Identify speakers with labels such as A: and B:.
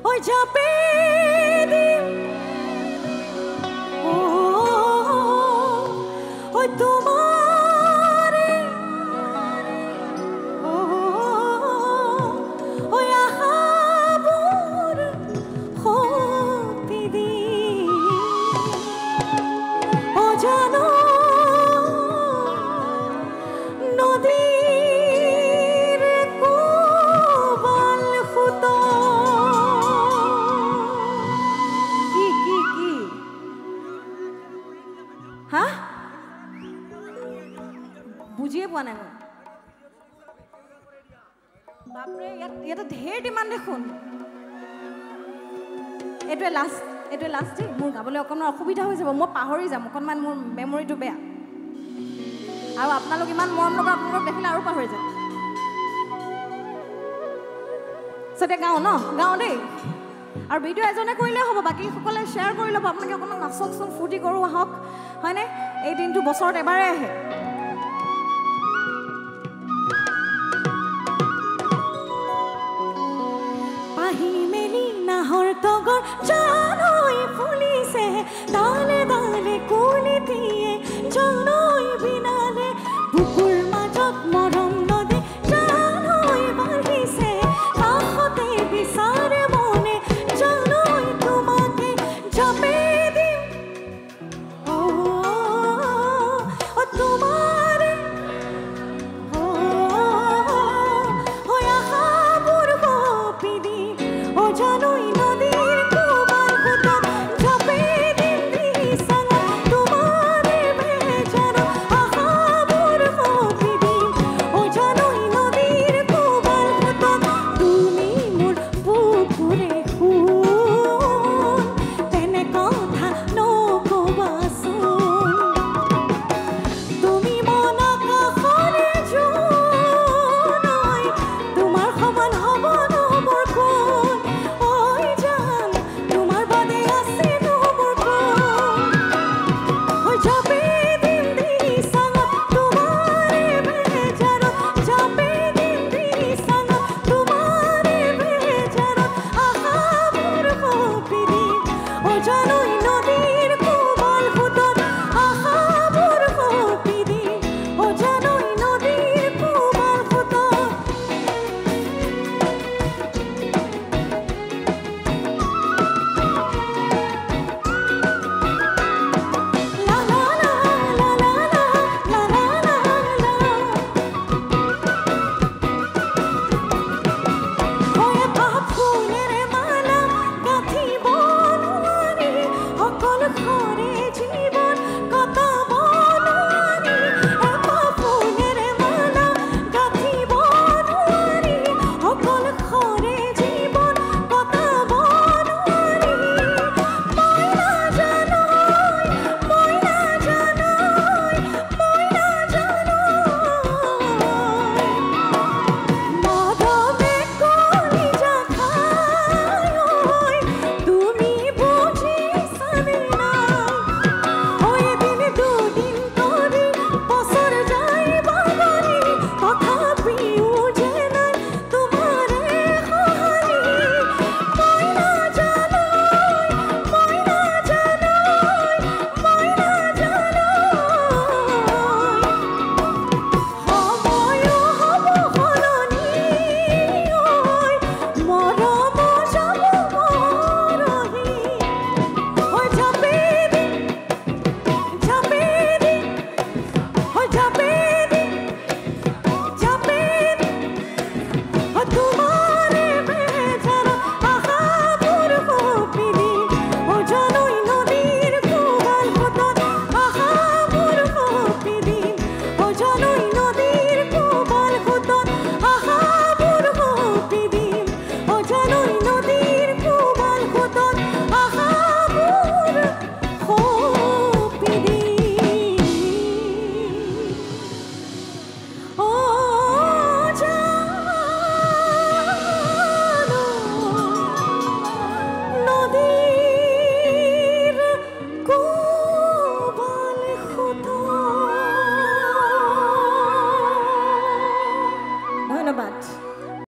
A: ওই যাবে দিন ওই তোমারে ওই আহাবুর হতে দিন ও জানো নদীর কোবাল ফুতো কি হ্যাঁ বুঝিয়ে পোৱা নাই মই বাপৰে ইয়াতে ঢেৰ ডিমাণ্ড দেখোন এইটোৱে লাষ্ট দেই মোৰ গাবলৈ অকণমান অসুবিধা হৈ যাব মই পাহৰি যাম অকণমান মোৰ মেমৰিটো বেয়া আৰু আপোনালোক ইমান মৰম লগা আপোনালোক দেখিলে আৰু পাহৰি যাম এতিয়া গাওঁ দেই আৰু ভিডিঅ' এজনে কৰিলে হ'ব বাকীসকলে শ্বেয়াৰ কৰি ল'ব আপোনালোকে অকণমান নাচকচোন ফূৰ্তি কৰোঁ আহক হয়নে এই দিনটো বছৰত এবাৰে আহে পাহি মেলি নাহৰ তগৰ জানৈ ফুলিছে দালে দালে কুলিটিয়ে জানৈ বিনালে বুকুৰ মাজত মৰম নদী জানৈ বাঢ়িছে কাষতে বিচাৰে মনে জানৈ তোমাকে যাবে দিম তোমাৰে আহাবুৰ হপি দিম ও জানৈ